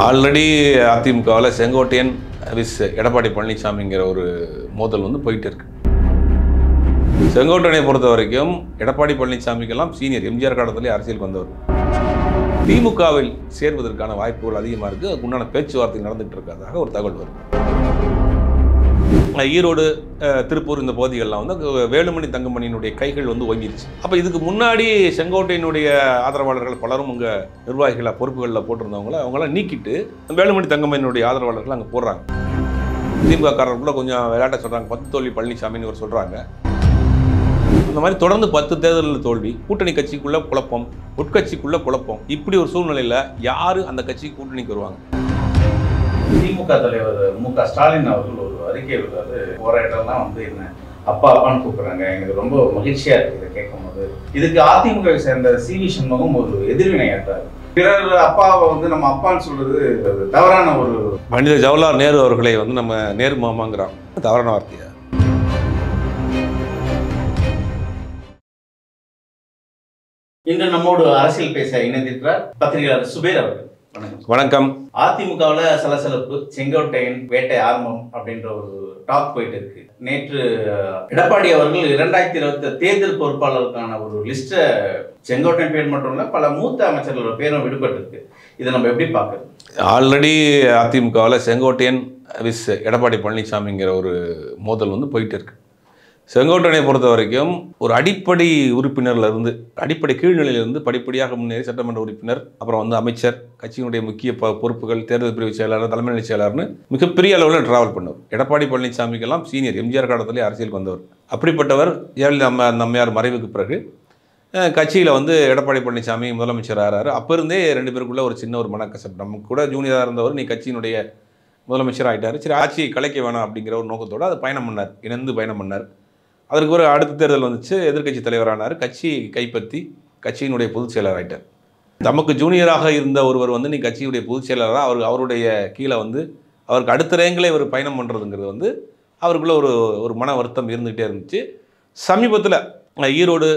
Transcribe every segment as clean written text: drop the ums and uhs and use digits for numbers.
Already அதிமுகவில் செங்கோட்டையன் விஸ் எடப்பாடி பழனிசாமிங்கிற ஒரு மோதல் வந்து போயிட்டு இருக்கு. செங்கோட்டையனை பொறுத்த வரைக்கும் எடப்பாடி பழனிசாமிக்கெல்லாம் சீனியர், எம்ஜிஆர் காலத்திலே அரசியலுக்கு வந்தவர். திமுகவில் சேர்வதற்கான வாய்ப்புகள் அதிகமாக இருக்குது. அதுக்கு உண்டான பேச்சுவார்த்தை நடந்துகிட்டு இருக்கிறதாக ஒரு தகவல் வருது. ஈரோடு, திருப்பூர் இந்த பகுதிகளெலாம் வந்து வேலுமணி தங்கமணியினுடைய கைகள் வந்து ஓங்கிருச்சு. அப்போ இதுக்கு முன்னாடி செங்கோட்டையினுடைய ஆதரவாளர்கள் பலரும் உங்க நிர்வாகிகளை பொறுப்புகளில் போட்டிருந்தவங்கள அவங்களாம் நீக்கிட்டு வேலுமணி தங்கமணியினுடைய ஆதரவாளர்கள் அங்கே போடுறாங்க. திமுக காரர்களுக்குள்ள கொஞ்சம் விளையாட்ட சொல்கிறாங்க, 10 தோல்வி பழனிசாமின்னு ஒரு சொல்கிறாங்க. இந்த மாதிரி தொடர்ந்து 10 தேர்தலில் தோல்வி, கூட்டணி கட்சிக்குள்ள குழப்பம், உட்கட்சிக்குள்ள குழப்பம். இப்படி ஒரு சூழ்நிலையில் யாரு அந்த கட்சிக்கு கூட்டணிக்கு வருவாங்க? திமுக தலைவர் மு.க. ஸ்டாலின் அவர்கள் ஒரு அறிக்கை விடுறாரு. போற இடம்லாம் வந்து என்ன அப்பா அப்பான்னு கூப்பிடுறாங்க. எனக்கு ரொம்ப மகிழ்ச்சியா இருக்கு இதை கேட்கும் போது. இதுக்கு அதிமுகவை சேர்ந்த சி.வி. சண்முகம் ஒரு எதிர்வினையாற்றாரு. பிறர் அப்பாவை வந்து நம்ம அப்பான்னு சொல்றது தவறான ஒரு பண்டித ஜவஹர்லால் நேரு அவர்களை வந்து நம்ம நேரு மாமாங்கிறோம், தவறான வார்த்தையா? இன்று நம்மோடு அரசியல் பேச இணைந்திருக்கிறார் பத்திரிகையாளர் சுபேர் அவர்கள். வணக்கம். அதிமுகவில் சலசலப்பு, செங்கோட்டையன் வேட்டை ஆரம்பம் அப்படின்ற ஒரு டாக் போயிட்டு இருக்கு. நேற்று எடப்பாடி அவர்கள் 2020 தேர்தல் பொறுப்பாளருக்கான ஒரு லிஸ்ட்டை செங்கோட்டையன் பேர் மட்டும் இல்லை, பல மூத்த அமைச்சர்களோட பேரும் விடுபட்டு இருக்கு. இதை நம்ம எப்படி பார்க்குறது? ஆல்ரெடி அதிமுகவில் செங்கோட்டையன் விஸ் எடப்பாடி பழனிசாமிங்கிற ஒரு மோதல் வந்து போயிட்டு இருக்கு. செங்கோட்டையனை பொறுத்த வரைக்கும் ஒரு அடிப்படை உறுப்பினர்ல இருந்து, அடிப்படை கீழ்நிலையிலிருந்து படிப்படியாக முன்னேறி சட்டமன்ற உறுப்பினர், அப்புறம் வந்து அமைச்சர், கட்சியினுடைய முக்கிய பொறுப்புகள், தேர்தல் பிரிவு செயலாளர், தலைமை செயலாளர்னு மிகப்பெரிய அளவில் டிராவல் பண்ணவர். எடப்பாடி பழனிசாமிக்கெல்லாம் சீனியர், எம்ஜிஆர் காலத்திலே அரசியலுக்கு வந்தவர். அப்படிப்பட்டவர் ஜெயலலிதா அம்மையார் மறைவுக்கு பிறகு கட்சியில் வந்து எடப்பாடி பழனிசாமி முதலமைச்சர் ஆகிறாரு. அப்போ இருந்தே 2 பேருக்குள்ள ஒரு சின்ன ஒரு மனக்கசப்பு. நமக்கு கூட ஜூனியராக இருந்தவர் நீ கட்சியினுடைய முதலமைச்சர் ஆகிட்டார், சரி ஆட்சியை கலைக்க வேணாம் அப்படிங்கிற ஒரு நோக்கத்தோடு அது பயணம் பண்ணார், இணைந்து பயணம் பண்ணார். அதற்கு ஒரு அடுத்த தேர்தல் வந்துச்சு, எதிர்கட்சி தலைவரானார், கட்சி கைப்பற்றி கட்சியினுடைய பொதுச் செயலர் ஆகிட்டார். நமக்கு ஜூனியராக இருந்த ஒருவர் வந்து நீ கட்சியுடைய பொதுச் செயலராக அவருடைய கீழே வந்து அவருக்கு அடுத்த ரேங்கில் இவர் பயணம் பண்ணுறதுங்கிறது வந்து அவருக்குள்ள ஒரு மன வருத்தம் இருந்துகிட்டே இருந்துச்சு. சமீபத்தில் ஈரோடு,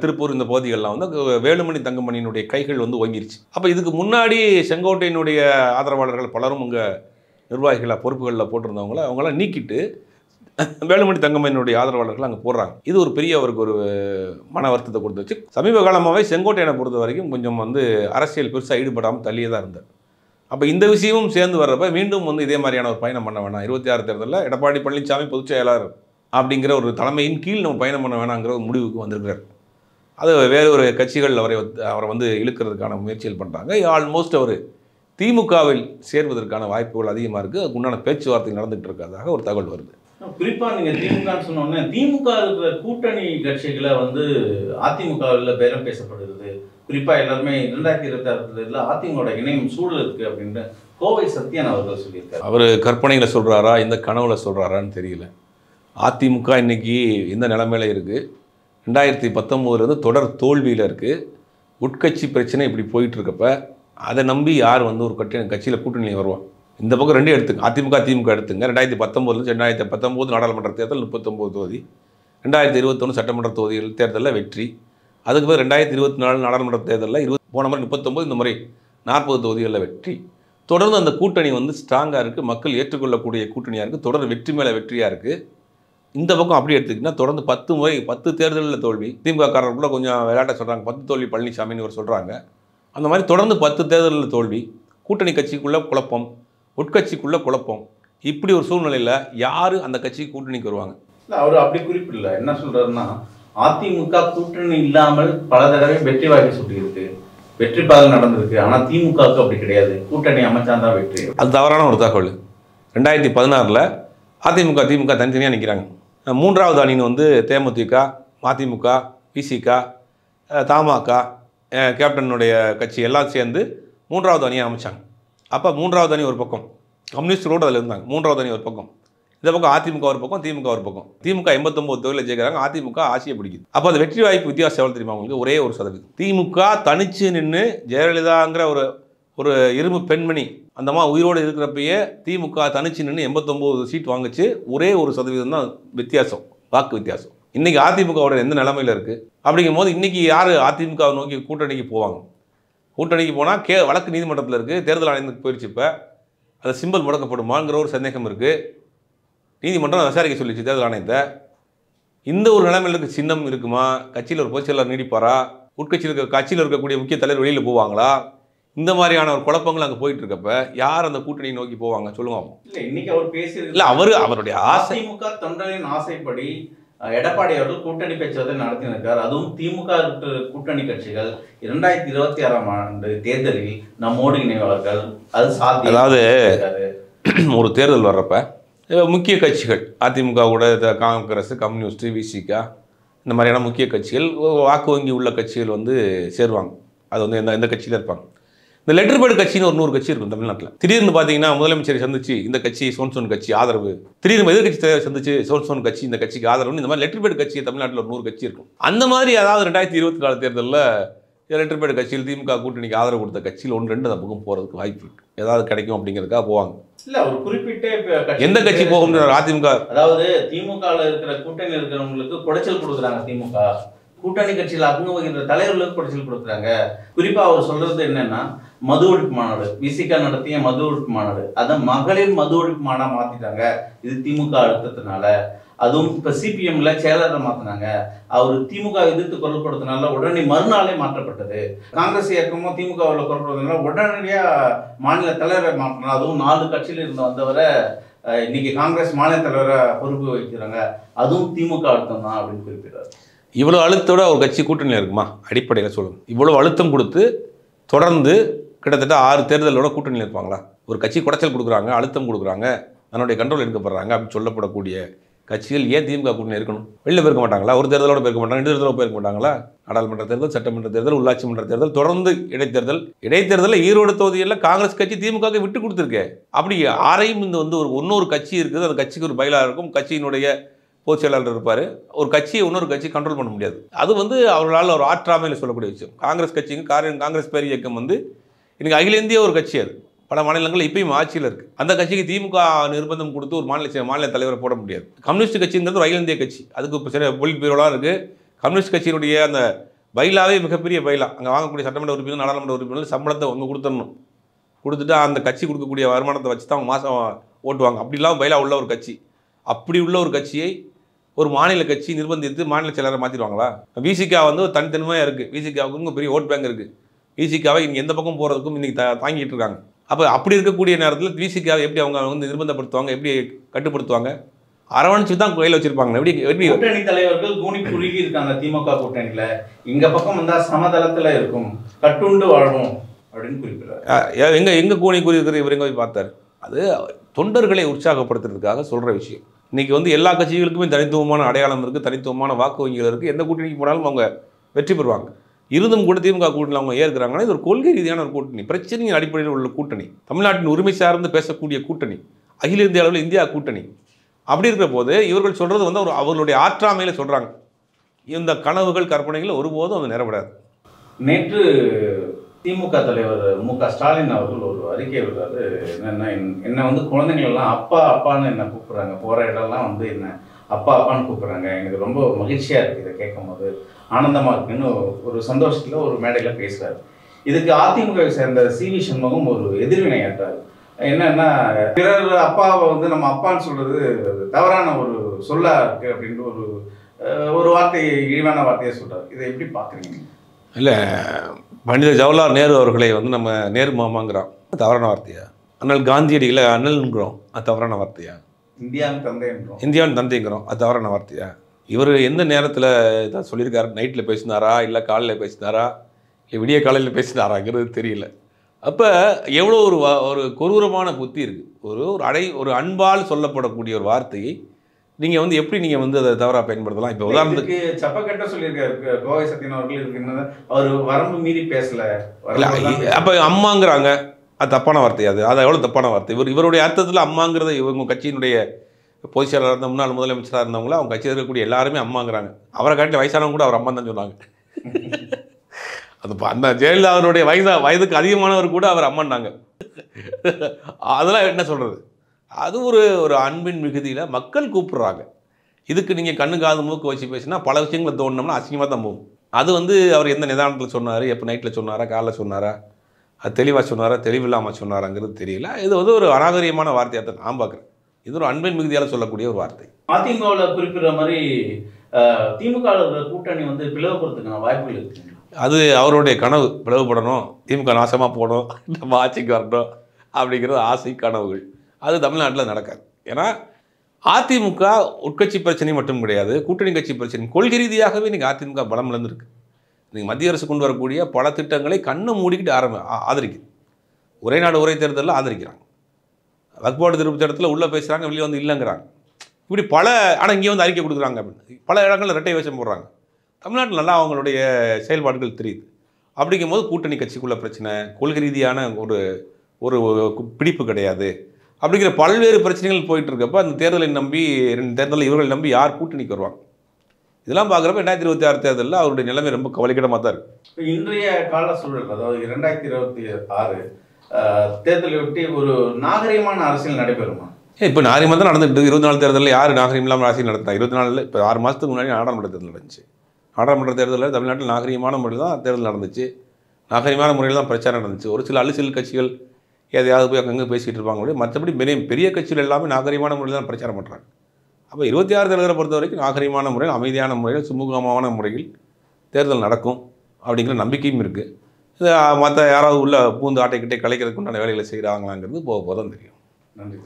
திருப்பூர் இந்த பகுதிகளெலாம் வந்து வேலுமணி தங்கமணியினுடைய கைகள் வந்து ஓங்கிருச்சு. அப்போ இதுக்கு முன்னாடி செங்கோட்டையினுடைய ஆதரவாளர்கள் பலரும் உங்க நிர்வாகிகளை பொறுப்புகளில் போட்டிருந்தவங்கள அவங்களாம் நீக்கிட்டு வேலுமணி தங்கமணியினுடைய ஆதரவாளர்கள் அங்கே போடுறாங்க. இது ஒரு பெரிய அவருக்கு ஒரு மன வருத்தத்தை கொடுத்துச்சு. சமீப காலமாகவே செங்கோட்டையனை பொறுத்த வரைக்கும் கொஞ்சம் வந்து அரசியல் பெருசாக ஈடுபடாமல் தள்ளியே தான் இருந்தார். அப்போ இந்த விஷயமும் சேர்ந்து வர்றப்ப மீண்டும் வந்து இதே மாதிரியான ஒரு பயணம் பண்ண வேணாம், 26 தேர்தலில் எடப்பாடி பழனிசாமி பொதுச் செயலாளர் அப்படிங்கிற ஒரு தலைமையின் கீழ் நம்ம பயணம் பண்ண வேணாங்கிற ஒரு முடிவுக்கு வந்திருக்கிறார். அது வேறு ஒரு கட்சிகள் அவரை வந்து இழுக்கிறதுக்கான முயற்சிகள் பண்ணுறாங்க. ஆல்மோஸ்ட் அவர் திமுகவில் சேர்வதற்கான வாய்ப்புகள் அதிகமாக இருக்குது. அதுக்கு உண்டான பேச்சுவார்த்தை நடந்துகிட்டு இருக்கிறதாக ஒரு தகவல் வருது. குறிப்பா நீங்க திமுகன்னு சொன்னோன்னே, திமுக இருக்கிற கூட்டணி கட்சிகளை வந்து அதிமுகவில் பேரம் பேசப்படுகிறது. குறிப்பா எல்லாருமே 2026 அதிமுக இணையும் சூழல் இருக்கு அப்படின்னு கோவை சத்யன் அவர்கள் சொல்லியிருக்காரு. அவர் கற்பனைகளை சொல்றாரா, இந்த கனவுல சொல்றாரான்னு தெரியல. அதிமுக இன்னைக்கு இந்த நிலைமையில இருக்கு. 2019 தொடர் தோல்வியில் இருக்கு. உட்கட்சி பிரச்சனை இப்படி போயிட்டு இருக்கப்ப அதை நம்பி யார் வந்து ஒரு கட்சியில் கூட்டணியில் வருவான்? இந்த பக்கம் 2 எடுத்துங்க, அதிமுக திமுக எடுத்துங்க. 2019 2019 நாடாளுமன்ற தேர்தல் 39 தொகுதி, 2021 சட்டமன்ற தொகுதிகள் தேர்தலில் வெற்றி. அதுக்கு பிறகு 2024 நாடாளுமன்ற தேர்தலில் போன முறை 39, இந்த முறை 40 தொகுதிகளில் வெற்றி. தொடர்ந்து அந்த கூட்டணி வந்து ஸ்ட்ராங்காக இருக்குது, மக்கள் ஏற்றுக்கொள்ளக்கூடிய கூட்டணியாக இருக்குது, தொடர் வெற்றி மேலே வெற்றியாக இருக்குது. இந்த பக்கம் அப்படி எடுத்துக்கிட்டிங்கன்னா தொடர்ந்து 10 தேர்தலில் தோல்வி. திமுக காரர்களுக்குள்ள கொஞ்சம் விளையாட்ட சொல்கிறாங்க, 10 தோல்வி பழனிசாமின்னு ஒரு சொல்கிறாங்க. அந்த மாதிரி தொடர்ந்து 10 தேர்தலில் தோல்வி, கூட்டணி கட்சிக்குள்ளே குழப்பம், உட்கட்சிக்குள்ள குழப்பம். இப்படி ஒரு சூழ்நிலையில் யாரு அந்த கட்சிக்கு கூட்டணிக்கு வருவாங்க? அவர் அப்படி குறிப்பிடல. என்ன சொல்றாருன்னா, அதிமுக கூட்டணி இல்லாமல் பல தடவை வெற்றி வாய்ப்பு சுட்டியிருக்கு, வெற்றி பாதை நடந்திருக்கு. ஆனால் திமுகவுக்கு அப்படி கிடையாது, கூட்டணி அமைச்சாதான் வெற்றி. அது தவறான ஒரு தகவல். 2016 அதிமுக திமுக தனித்தனியாக நிற்கிறாங்க. 3வது அணின்னு வந்து தேமுதிக, மதிமுக, விசிக, தமாக, கேப்டனுடைய கட்சி எல்லாம் சேர்ந்து 3வது அணியை அமைச்சாங்க. அப்போ 3வது அணி ஒரு பக்கம், கம்யூனிஸ்டோடு அதில் இருந்தாங்க. 3வது அணி ஒரு பக்கம், இந்த பக்கம் அதிமுக ஒரு பக்கம், திமுக ஒரு பக்கம். திமுக 89 தொகுதியில் ஜெயிக்கிறாங்க, அதிமுக ஆட்சியை பிடிக்குது. அப்போ அது வெற்றி வாய்ப்பு வித்தியாசம் எவ்வளோ தெரியுமா உங்களுக்கு? ஒரே 1%. திமுக தனிச்சு நின்று ஜெயலலிதாங்கிற ஒரு இரும்பு பெண்மணி அந்த மாதிரி உயிரோடு இருக்கிறப்பயே திமுக தனிச்சு நின்று 89 சீட் வாங்குச்சு. ஒரே 1% தான் வித்தியாசம், வாக்கு வித்தியாசம். இன்றைக்கி அதிமுகவோட எந்த நிலைமையில் இருக்குது? அப்படிங்கும் போது இன்றைக்கி யார் அதிமுகவை நோக்கி கூட்டணிக்கு போவாங்க? கூட்டணிக்கு போனால் வழக்கு நீதிமன்றத்தில் இருக்குது, தேர்தல் ஆணையத்துக்கு போயிடுச்சு. இப்போ அது சிம்பல் முடக்கப்படுமாங்கிற ஒரு சந்தேகம் இருக்குது. நீதிமன்றம் விசாரிக்க சொல்லிச்சு தேர்தல் ஆணையத்தை. இந்த ஒரு நிலைமையில் இருக்க சின்னம் இருக்குமா? கட்சியில் ஒரு பொதுச் செயலாளர் நீடிப்பாரா? கட்சியில் இருக்கக்கூடிய முக்கிய தலைவர் வெளியில் போவாங்களா? இந்த மாதிரியான ஒரு குழப்பங்கள் அங்கே போயிட்டு இருக்கப்ப யார் அந்த கூட்டணியை நோக்கி போவாங்க சொல்லுங்க. இல்லை, இன்னைக்கு அவர் பேசியிருக்கு. இல்லை, அவருடைய ஆசை, திமுக தொண்டரின் ஆசைப்படி எடப்பாடி அவர்கள் கூட்டணி பேச்சுவார்த்தை நடத்தியிருக்கார். அதுவும் திமுக கூட்டணி கட்சிகள் 2026ஆம் ஆண்டு தேர்தலில் நம்மோடு இணைவார்கள். அது சாத்தியம். அதாவது ஒரு தேர்தல் வர்றப்ப முக்கிய கட்சிகள் அதிமுக கூட காங்கிரஸ், கம்யூனிஸ்ட், விசிகா இந்த மாதிரியான முக்கிய கட்சிகள், வாக்கு வங்கி உள்ள கட்சிகள் வந்து சேருவாங்க. அது வந்து எந்த கட்சியில் இருப்பாங்க. இந்த லெட்டர் பேட் கட்சின்னு ஒரு 100 கட்சி இருக்கும் தமிழ்நாட்டில். திடீர்னு பார்த்தீங்கன்னா முதலமைச்சரை சந்திச்சு இந்த கட்சி சோன் கட்சி ஆதரவு, திடீர்னு எதிர்கட்சி தலைவர் சந்திச்சு சோன் கட்சி இந்த கட்சிக்கு ஆதரவு, இந்த மாதிரி லெட்டர் பேட் கட்சி தமிழ்நாட்டில் ஒரு 100 கட்சி இருக்கும். அந்த மாதிரி அதாவது 2024 தேர்தலில் லெட்டர் பேட் கட்சியில் திமுக கூட்டணிக்கு ஆதரவு கொடுத்த கட்சியில் 1-2 அந்த பக்கம் போகிறதுக்கு வாய்ப்பு இருக்கு. ஏதாவது கிடைக்கும் அப்படிங்கிறதுக்காக போவாங்க. இல்ல, ஒரு குறிப்பிட்ட எந்த கட்சி போகும்? அதிமுக. அதாவது திமுகவில் இருக்கிற கூட்டணியில் இருக்கிறவங்களுக்கு குடைச்சல் கொடுக்குறாங்க. திமுக கூட்டணி கட்சியில் அங்கு வகிக்கிற தலைவர்களுக்கு குடைச்சல் கொடுக்குறாங்க. குறிப்பா அவர் சொல்றது என்னன்னா, மது ஒழிப்பு மாநாடு, விசிகா நடத்திய மது ஒழிப்பு மாநாடு, அதை மகளிர் மது ஒழிப்பு மாநாடா மாத்திட்டாங்க. இது திமுக அழுத்தத்தினால. அதுவும் இப்ப சிபிஎம்ல செயலரை மாத்தினாங்க. அவர் திமுக எதிர்த்து குரல் கொடுத்தனால உடனே மறுநாளே மாற்றப்பட்டது. காங்கிரஸ் இயக்கமும் திமுகவில் குரல் கொடுத்தனால உடனடியா மாநில தலைவரை மாற்றினாங்க. அதுவும் 4 கட்சியில இருந்து வந்தவரை இன்னைக்கு காங்கிரஸ் மாநில தலைவரை பொறுப்பு வைக்கிறாங்க. அதுவும் திமுக அழுத்தம் தான் அப்படின்னு குறிப்பிட்டார். இவ்வளோ அழுத்தோட ஒரு கட்சி கூட்டணியில் இருக்குமா? அடிப்படையில் சொல்லுங்க. இவ்வளோ அழுத்தம் கொடுத்து தொடர்ந்து கிட்டத்தட்ட 6 தேர்தலோட கூட்டணியில் இருப்பாங்களா? ஒரு கட்சி குடைச்சல் கொடுக்குறாங்க, அழுத்தம் கொடுக்குறாங்க, தன்னுடைய கண்ட்ரோல் எடுக்கப்படுறாங்க அப்படின்னு சொல்லப்படக்கூடிய கட்சிகள் ஏன் திமுக கூட்டணி இருக்கணும்? வெளியில் போயிருக்க மாட்டாங்களா? ஒரு தேர்தலோட போயிருக்க மாட்டாங்க, 2 தேர்தலோட போயிருக்க மாட்டாங்களா? நாடாளுமன்ற தேர்தல், சட்டமன்ற தேர்தல், உள்ளாட்சி மன்ற தேர்தல், தொடர்ந்து இடைத்தேர்தலில் ஈரோடு தொகுதியில் காங்கிரஸ் கட்சி திமுக விட்டு கொடுத்துருக்கு. அப்படி யாரையும் இந்த வந்து இன்னொரு கட்சி இருக்குது, அந்த கட்சிக்கு ஒரு பயிலாக இருக்கும், கட்சியினுடைய பொதுச் செயலாளர் இருப்பார். ஒரு கட்சியை இன்னொரு கட்சி கண்ட்ரோல் பண்ண முடியாது. அது வந்து அவர்களால் ஒரு ஆற்றாமையில் சொல்லக்கூடிய விஷயம். காங்கிரஸ் கட்சிங்க காங்கிரஸ் பேர் இயக்கம் வந்து இன்றைக்கி அகில இந்திய ஒரு கட்சி. அது பல மாநிலங்கள் இப்பயும் ஆட்சியில் இருக்குது. அந்த கட்சிக்கு திமுக நிர்பந்தம் கொடுத்து ஒரு மாநில தலைவரை போட முடியாது. கம்யூனிஸ்ட் கட்சிங்கிறது அகில இந்திய கட்சி. அதுக்கு இப்போ சில பொலிட் பீரோலாம் இருக்குது. கம்யூனிஸ்ட் கட்சியினுடைய அந்த பைலாவே மிகப்பெரிய பைலா. அங்கே வாங்கக்கூடிய சட்டமன்ற உறுப்பினர், நாடாளுமன்ற உறுப்பினர் சம்பளத்தை அவங்க கொடுத்துடணும். கொடுத்துட்டு அந்த கட்சி கொடுக்கக்கூடிய வருமானத்தை வச்சு தான் அவங்க மாதம் ஓட்டுவாங்க. அப்படிலாம் பைலா உள்ள ஒரு கட்சி. அப்படி உள்ள ஒரு கட்சியை ஒரு மாநில கட்சி நிர்பந்தித்து மாநில செயலரை மாற்றிடுவாங்களா? விசிகா வந்து தனித்தன்மையாக இருக்குது. விசிகாவுக்கு பெரிய ஓட் பேங்க் இருக்குது. விசிகாவை இங்கே எந்த பக்கம் போகிறதுக்கும் இன்றைக்கி தாங்கிட்டு இருக்காங்க. அப்படி இருக்கக்கூடிய நேரத்தில் விசிகாவை எப்படி அவங்க வந்து நிர்பந்தப்படுத்துவாங்க, எப்படி கட்டுப்படுத்துவாங்க? அரவணைச்சு தான் கையில் வச்சிருப்பாங்க. எப்படி கூட்டணி தலைவர்கள் கூனி குறுகி இருக்காங்க திமுக கூட்டணியில். இங்கே பக்கம் வந்தால் சமதளத்தில் இருக்கும், கட்டுண்டு வாழணும் அப்படின்னு குறிப்பிட்டார். எங்கே கூனி குறுகி இருக்கிற இவர் எங்கே போய் பார்த்தார்? அது தொண்டர்களை உற்சாகப்படுத்துறதுக்காக சொல்கிற விஷயம். இன்றைக்கி வந்து எல்லா கட்சிகளுக்குமே தனித்துவமான அடையாளம் இருக்குது, தனித்துவமான வாக்கு வங்கிகள் இருக்குது. எந்த கூட்டணிக்கு போனாலும் அவங்க வெற்றி பெறுவாங்க. இருந்தும் கூட திமுக கூட்டணியில் அவங்க ஏற்கிறாங்கன்னா இது ஒரு கொள்கை ரீதியான ஒரு கூட்டணி, பிரச்சனையின் அடிப்படையில் உள்ள கூட்டணி, தமிழ்நாட்டின் உரிமை சார்ந்து பேசக்கூடிய கூட்டணி, அகில இந்திய அளவில் இந்தியா கூட்டணி. அப்படி இருக்கிற போது இவர்கள் சொல்கிறது வந்து அவர்களுடைய ஆற்றாமையில் சொல்கிறாங்க. இந்த கனவுகள் கற்பனைகள் ஒருபோதும் அது நிறைவேறாது. நேற்று திமுக தலைவர் மு.க. ஸ்டாலின் அவர்கள் ஒரு அறிக்கை விடுறாரு. என்னென்னா, என்னை வந்து குழந்தைங்களெல்லாம் அப்பா அப்பான்னு என்னை கூப்பிட்றாங்க, போகிற இடம்லாம் வந்து என்ன அப்பா அப்பான்னு கூப்பிட்றாங்க. எனக்கு ரொம்ப மகிழ்ச்சியாக இருக்குது இதை கேட்கும் போது, ஆனந்தமாக இருக்குன்னு ஒரு சந்தோஷத்தில் ஒரு மேடையில் பேசுகிறார். இதுக்கு அதிமுகவை சேர்ந்த சி.வி. சண்முகம் ஒரு எதிர்வினையாற்றார். என்னன்னா, பிறர் அப்பாவை வந்து நம்ம அப்பான்னு சொல்கிறது தவறான ஒரு சொல்லா இருக்குது அப்படின்ட்டு ஒரு வார்த்தையை, இழிவான வார்த்தையை சொல்கிறார். இதை எப்படி பார்க்குறீங்க? இல்லை, பண்டித ஜவஹர்லால் நேரு அவர்களை வந்து நம்ம நேரு மாமாங்கிறோம், தவறான வார்த்தையா? அண்ணல் காந்தியடிகளை அண்ணல்ங்கிறோம், அது தவறான வார்த்தையா? இந்தியாவின் தந்தைங்கிறோம், அது தவறான வார்த்தையா? இவர் எந்த நேரத்தில் இதான் சொல்லியிருக்காரு? நைட்டில் பேசினாரா, இல்லை காலையில் பேசினாரா, இல்லை விடிய காலையில் பேசினாராங்கிறது தெரியல. அப்போ எவ்வளோ ஒரு கொடூரமான புத்தி இருக்குது. ஒரு அன்பால் சொல்லப்படக்கூடிய ஒரு வார்த்தையை நீங்கள் வந்து எப்படி நீங்கள் வந்து அதை தவறாக பயன்படுத்தலாம்? இப்போ உதாரணத்துக்கு சப்பக்கட்ட சொல்லியிருக்காரு கோவை சத்யன் அவர்கள். இருக்குன்னு அவர் வரம்பு மீறி பேசலை. அப்போ அம்மாங்கிறாங்க, அது தப்பான வார்த்தை. அது எவ்வளோ தப்பான வார்த்தை? இவருடைய அர்த்தத்தில் அம்மாங்கிறத இவங்க கட்சியினுடைய பொதுச் செயலாளர் இருந்த முன்னாள் முதலமைச்சராக இருந்தவங்கள அவங்க கட்சியில் இருக்கக்கூடிய எல்லாருமே அம்மாங்கிறாங்க. அவரை காட்டில் வயசானவங்க கூட அவர் அம்மா தான் சொன்னாங்க. அது அந்த ஜெயலலிதா அவருடைய வயதுக்கு அதிகமானவர் கூட அவர் அம்மான்னாங்க. அதெல்லாம் என்ன சொல்கிறது? அது ஒரு அன்பின் மிகுதியில் மக்கள் கூப்பிட்றாங்க. இதுக்கு நீங்கள் கண்ணு காது மூக்கு வச்சு பேசினா பல விஷயங்களை தோணுனோம்னா அசிங்கமாக தான் போகும். அது வந்து அவர் எந்த நிதானத்தில் சொன்னார், எப்போ நைட்டில் சொன்னாரா, காலைல சொன்னாரா, அது தெளிவாக சொன்னாரா தெளிவில்லாமல் சொன்னாராங்கிறது தெரியல. இது வந்து ஒரு அநாகரிகமான வார்த்தையாக தான் நான் பார்க்குறேன். இது ஒரு அன்பின் மிகுதியால் சொல்லக்கூடிய ஒரு வார்த்தை. அதிமுகவில் குறிப்பிடுற மாதிரி திமுக கூட்டணி வந்து பிளவுபடுறதுக்கான வாய்ப்புகள் இருக்குங்களா? அது அவருடைய கனவு. பிளவுபடணும், திமுக நாசமாக போகணும், நம்ம ஆட்சிக்கு வரணும் அப்படிங்கிறது ஆசை கனவுகள். அது தமிழ்நாட்டில் நடக்காது. ஏன்னா அதிமுக உட்கட்சி பிரச்சனை மட்டும் கிடையாது, கூட்டணி கட்சி பிரச்சனை. கொள்கை ரீதியாகவே இன்றைக்கி அதிமுக பலம் இழந்திருக்கு. இன்றைக்கி மத்திய அரசு கொண்டு வரக்கூடிய பல திட்டங்களை கண்ணை மூடிக்கிட்டு ஆதரிக்குது. ஒரே நாடு ஒரே தேர்தலில் ஆதரிக்கிறாங்க. வக்போர்டு திருப்பி இடத்துல உள்ளே பேசுகிறாங்க, வெளியே வந்து இல்லைங்கிறாங்க. இப்படி பல ஆனால் இங்கே வந்து அறிக்கை கொடுக்குறாங்க அப்படின்னு பல இடங்களில் இரட்டை வேஷம் போடுறாங்க. தமிழ்நாட்டில் நல்லா அவங்களுடைய செயல்பாடுகள் தெரியுது. அப்படிங்கும்போது கூட்டணி கட்சிக்குள்ள பிரச்சனை, கொள்கை ரீதியான ஒரு ஒரு பிடிப்பு கிடையாது அப்படிங்கிற பல்வேறு பிரச்சனைகள் போயிட்டு இருக்கப்போ அந்த தேர்தலை நம்பி 2 தேர்தலில் இவர்களை நம்பி யார் கூட்டணிக்கு வருவாங்க? இதெல்லாம் பார்க்குறப்ப 2026 தேர்தலில் அவருடைய நிலைமை ரொம்ப கவலைக்கிடமாக தான் இருக்குது. இன்றைய கால சூழல், அதாவது 2026 தேர்தலை ஒட்டி ஒரு நாகரிகமான அரசியல் நடைபெறுமா? இப்போ நாகரிகமாக தான் நடந்துட்டு 24 தேர்தலில் யார் நாகரிகம் இல்லாமல் அரசியல் நடத்தினா? 24 இப்போ 6 மாதத்துக்கு முன்னாடி நாடாளுமன்ற தேர்தல் நடந்துச்சு. நாடாளுமன்ற தேர்தலில் தமிழ்நாட்டில் நாகரிகமான முறையில் தான் தேர்தல் நடந்துச்சு. நாகரிகமான முறையில் தான் பிரச்சாரம் நடந்துச்சு. ஒரு சில அலுவல் கட்சிகள் எதையாவது போய் அங்கங்கே பேசிகிட்டு இருப்பாங்க. மற்றபடி பெரிய கட்சிகள் எல்லாமே நாகரிகமான முறையில் தான் பிரச்சாரம் பண்ணுறாங்க. அப்போ 26 தேர்தலை பொறுத்த வரைக்கும் நாகரிகமான முறையில், அமைதியான முறையில், சுமூகமான முறையில் தேர்தல் நடக்கும் அப்படிங்கிற நம்பிக்கையும் இருக்குது. இது மற்ற யாராவது உள்ள பூந்து ஆட்டைக்கிட்டே கலைக்கிறதுக்கு உண்டான வேலைகளை செய்கிறாங்களாங்கிறது போக தான் தெரியும். நன்றி.